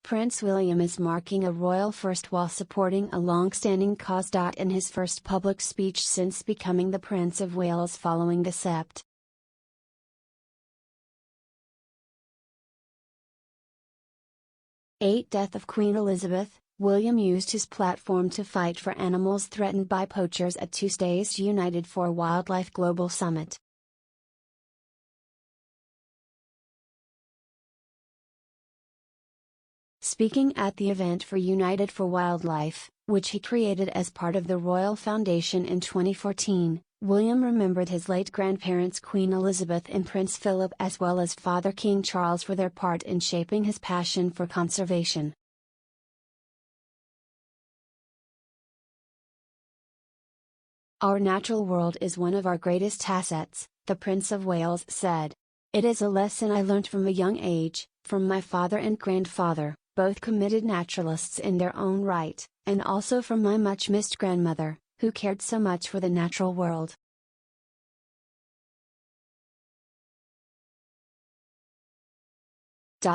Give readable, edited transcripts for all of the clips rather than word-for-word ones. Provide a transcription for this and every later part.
Prince William is marking a royal first while supporting a long-standing cause. In his first public speech since becoming the Prince of Wales following the Sept. 8 death of Queen Elizabeth, William used his platform to fight for animals threatened by poachers at Tuesday's United for Wildlife Global Summit. Speaking at the event for United for Wildlife, which he created as part of the Royal Foundation in 2014, William remembered his late grandparents Queen Elizabeth and Prince Philip as well as Father King Charles for their part in shaping his passion for conservation. "Our natural world is one of our greatest assets," the Prince of Wales said. "It is a lesson I learnt from a young age, from my father and grandfather, both committed naturalists in their own right, and also from my much-missed grandmother, who cared so much for the natural world."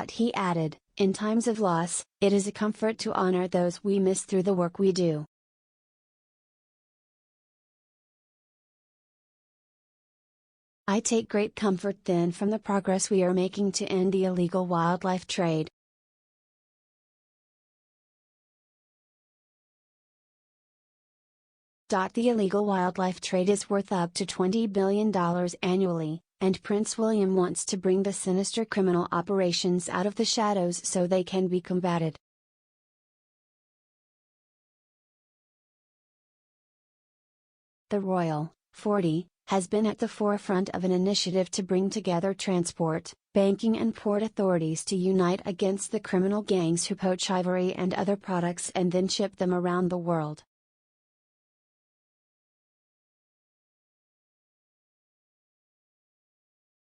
He added, "In times of loss, it is a comfort to honor those we miss through the work we do." "I take great comfort then from the progress we are making to end the illegal wildlife trade. The illegal wildlife trade is worth up to $20 billion annually, and Prince William wants to bring the sinister criminal operations out of the shadows so they can be combated." The Royal, 40, has been at the forefront of an initiative to bring together transport, banking and port authorities to unite against the criminal gangs who poach ivory and other products and then ship them around the world.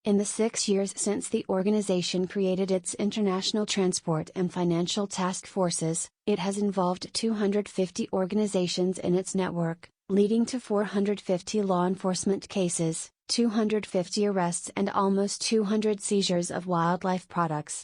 In the 6 years since the organization created its international transport and financial task forces, it has involved 250 organizations in its network, leading to 450 law enforcement cases, 250 arrests and almost 200 seizures of wildlife products.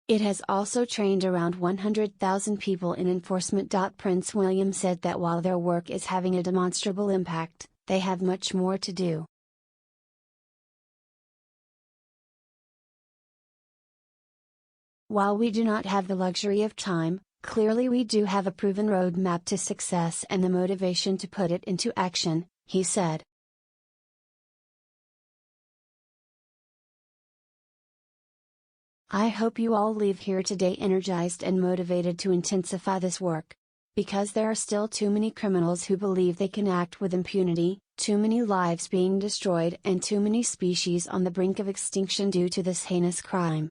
It has also trained around 100,000 people in enforcement. Prince William said that while their work is having a demonstrable impact, they have much more to do. "While we do not have the luxury of time, clearly we do have a proven roadmap to success and the motivation to put it into action," he said. "I hope you all leave here today energized and motivated to intensify this work. Because there are still too many criminals who believe they can act with impunity, too many lives being destroyed and too many species on the brink of extinction due to this heinous crime."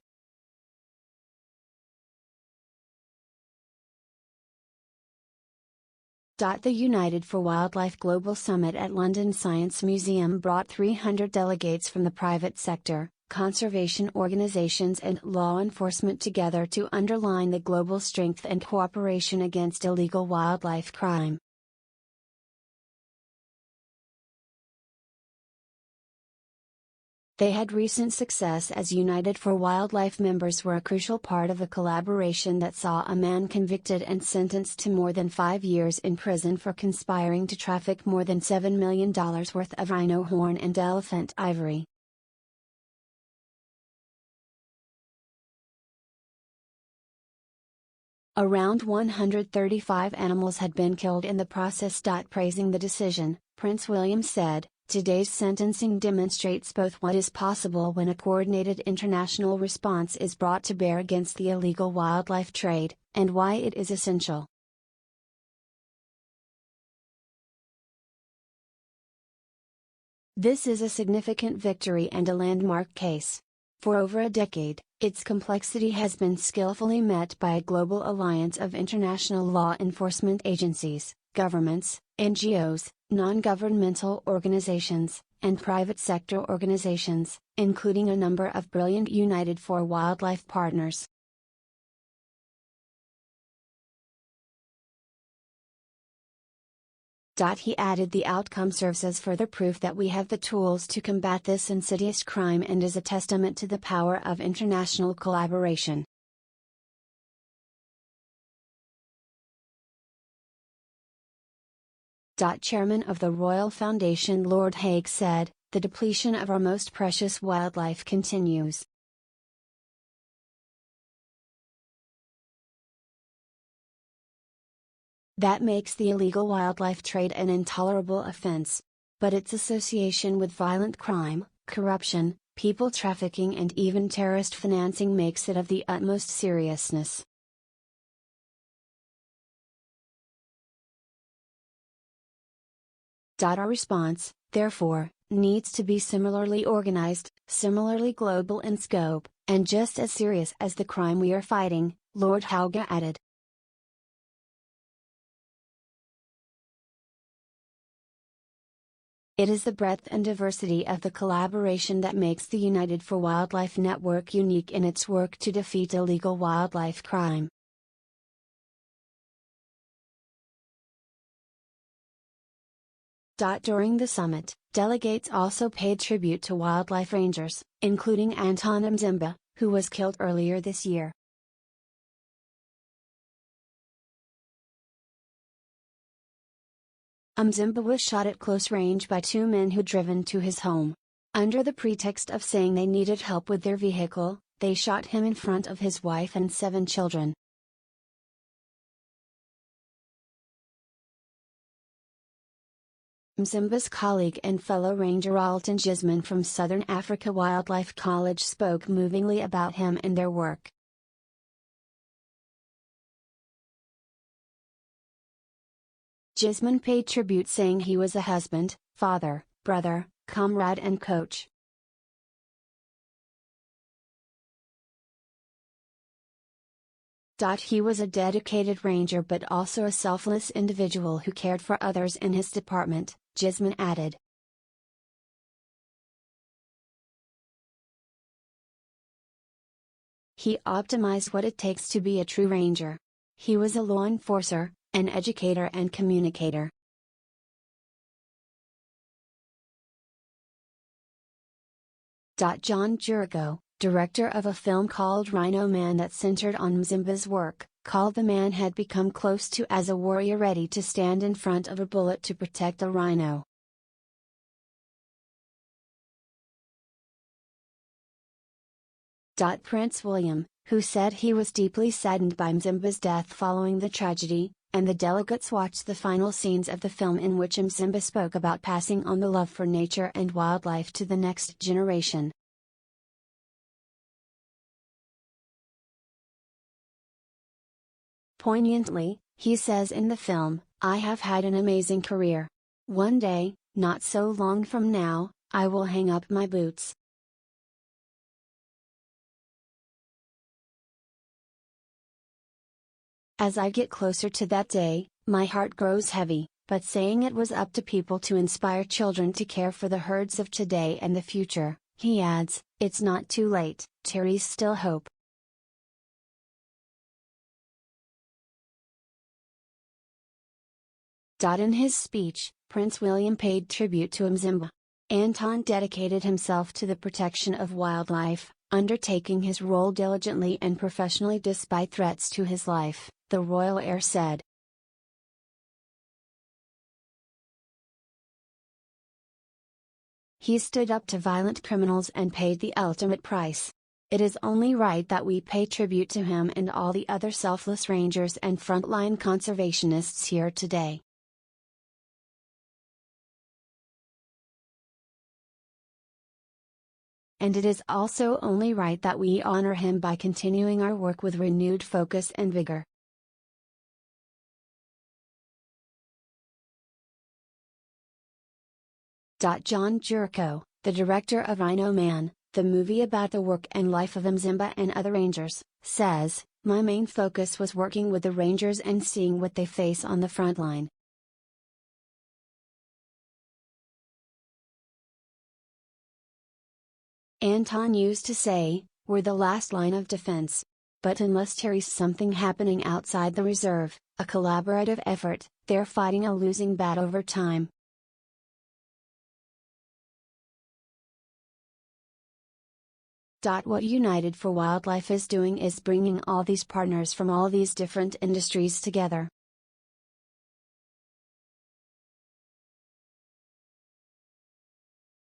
The United for Wildlife Global Summit at London Science Museum brought 300 delegates from the private sector, conservation organizations and law enforcement together to underline the global strength and cooperation against illegal wildlife crime. They had recent success as United for Wildlife members were a crucial part of a collaboration that saw a man convicted and sentenced to more than 5 years in prison for conspiring to traffic more than $7 million worth of rhino horn and elephant ivory. Around 135 animals had been killed in the process. Praising the decision, Prince William said, "Today's sentencing demonstrates both what is possible when a coordinated international response is brought to bear against the illegal wildlife trade, and why it is essential." This is a significant victory and a landmark case. For over a decade, its complexity has been skillfully met by a global alliance of international law enforcement agencies, governments, NGOs, non-governmental organizations, and private sector organizations, including a number of brilliant United for Wildlife partners. He added, the outcome serves as further proof that we have the tools to combat this insidious crime and is a testament to the power of international collaboration. Chairman of the Royal Foundation Lord Hague said, the depletion of our most precious wildlife continues. That makes the illegal wildlife trade an intolerable offense. But its association with violent crime, corruption, people trafficking and even terrorist financing makes it of the utmost seriousness. Our response, therefore, needs to be similarly organized, similarly global in scope, and just as serious as the crime we are fighting, Lord Hague added. It is the breadth and diversity of the collaboration that makes the United for Wildlife Network unique in its work to defeat illegal wildlife crime. During the summit, delegates also paid tribute to wildlife rangers, including Anton Mzimba, who was killed earlier this year. Mzimba was shot at close range by two men who'd driven to his home. Under the pretext of saying they needed help with their vehicle, they shot him in front of his wife and 7 children. Mzimba's colleague and fellow ranger Alton Gisman from Southern Africa Wildlife College spoke movingly about him and their work. Gisman paid tribute saying he was a husband, father, brother, comrade and coach. He was a dedicated ranger but also a selfless individual who cared for others in his department, Gisman added. He optimized what it takes to be a true ranger. He was a law enforcer, an educator and communicator. John Jericho, director of a film called Rhino Man that centered on Mzimba's work, called the man had become close to as a warrior ready to stand in front of a bullet to protect a rhino. Prince William, who said he was deeply saddened by Mzimba's death following the tragedy, and the delegates watched the final scenes of the film in which Mzimba spoke about passing on the love for nature and wildlife to the next generation. Poignantly, he says in the film, "I have had an amazing career. One day, not so long from now, I will hang up my boots." As I get closer to that day, my heart grows heavy, but saying it was up to people to inspire children to care for the herds of today and the future, he adds, "It's not too late, there's still hope." In his speech, Prince William paid tribute to Mzimba. Anton dedicated himself to the protection of wildlife, undertaking his role diligently and professionally despite threats to his life, the royal heir said. He stood up to violent criminals and paid the ultimate price. It is only right that we pay tribute to him and all the other selfless rangers and frontline conservationists here today. And it is also only right that we honor him by continuing our work with renewed focus and vigor. John Jericho, the director of Rhino Man, the movie about the work and life of Mzimba and other rangers, says, "My main focus was working with the rangers and seeing what they face on the front line. Anton used to say, we're the last line of defense. But unless there's something happening outside the reserve, a collaborative effort, they're fighting a losing battle over time. What United for Wildlife is doing is bringing all these partners from all these different industries together.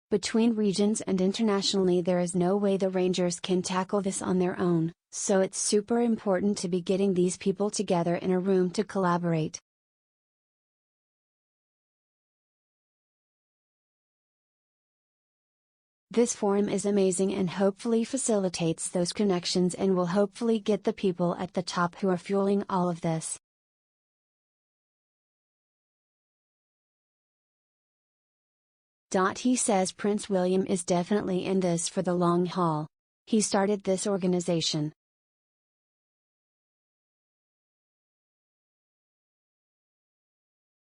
Between regions and internationally, there is no way the rangers can tackle this on their own, so it's super important to be getting these people together in a room to collaborate. This forum is amazing and hopefully facilitates those connections and will hopefully get the people at the top who are fueling all of this. He says Prince William is definitely in this for the long haul. He started this organization.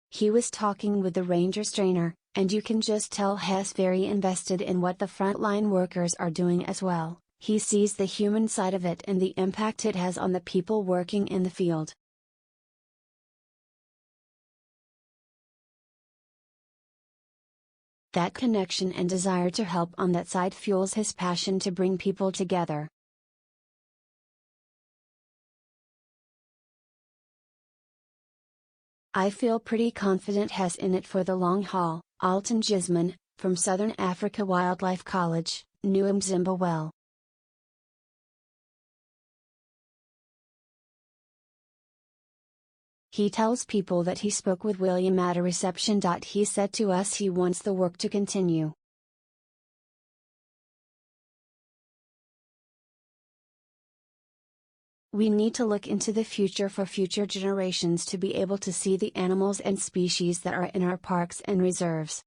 He was talking with the Rangers trainer, and you can just tell he's very invested in what the frontline workers are doing as well. He sees the human side of it and the impact it has on the people working in the field. That connection and desire to help on that side fuels his passion to bring people together. I feel pretty confident he's in it for the long haul. Alton Gisman, from Southern Africa Wildlife College, knew Mzimba well. He tells people that he spoke with William at a reception. He said to us he wants the work to continue. We need to look into the future for future generations to be able to see the animals and species that are in our parks and reserves.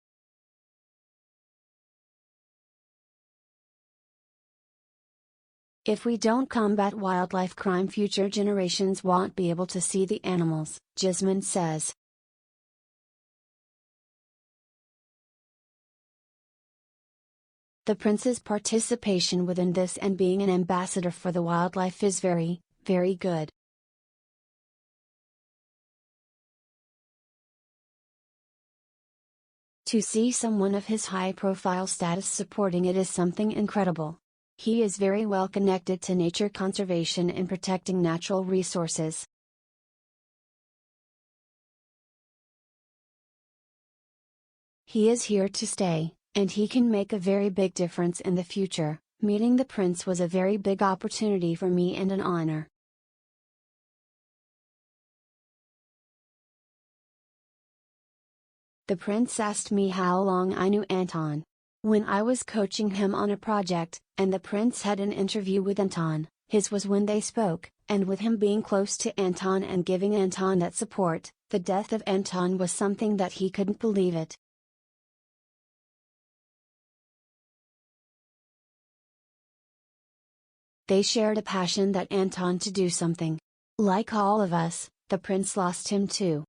If we don't combat wildlife crime, future generations won't be able to see the animals, Gisman says. The prince's participation within this and being an ambassador for the wildlife is very, very good. To see someone of his high-profile status supporting it is something incredible. He is very well connected to nature conservation and protecting natural resources. He is here to stay, and he can make a very big difference in the future. Meeting the prince was a very big opportunity for me and an honor. The prince asked me how long I knew Anton. When I was coaching him on a project, and the prince had an interview with Anton, his was when they spoke, and with him being close to Anton and giving Anton that support, the death of Anton was something that he couldn't believe it. They shared a passion that Anton to do something. Like all of us, the prince lost him too.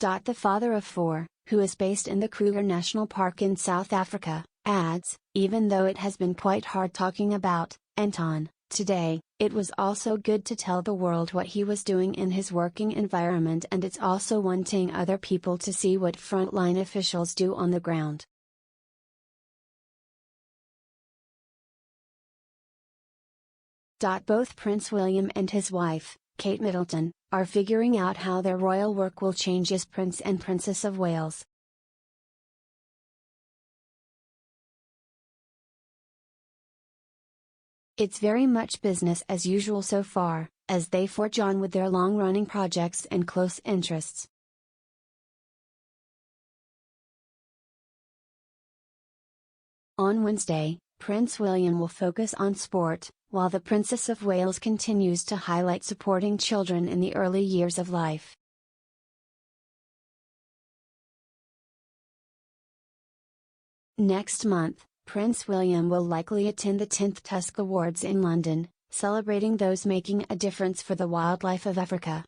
The father of four, who is based in the Kruger National Park in South Africa, adds, even though it has been quite hard talking about Anton today, it was also good to tell the world what he was doing in his working environment, and it's also wanting other people to see what frontline officials do on the ground. Both Prince William and his wife, Kate Middleton, are figuring out how their royal work will change as Prince and Princess of Wales. It's very much business as usual so far, as they forge on with their long-running projects and close interests. On Wednesday, Prince William will focus on sport, while the Princess of Wales continues to highlight supporting children in the early years of life. Next month, Prince William will likely attend the 10th Tusk Awards in London, celebrating those making a difference for the wildlife of Africa.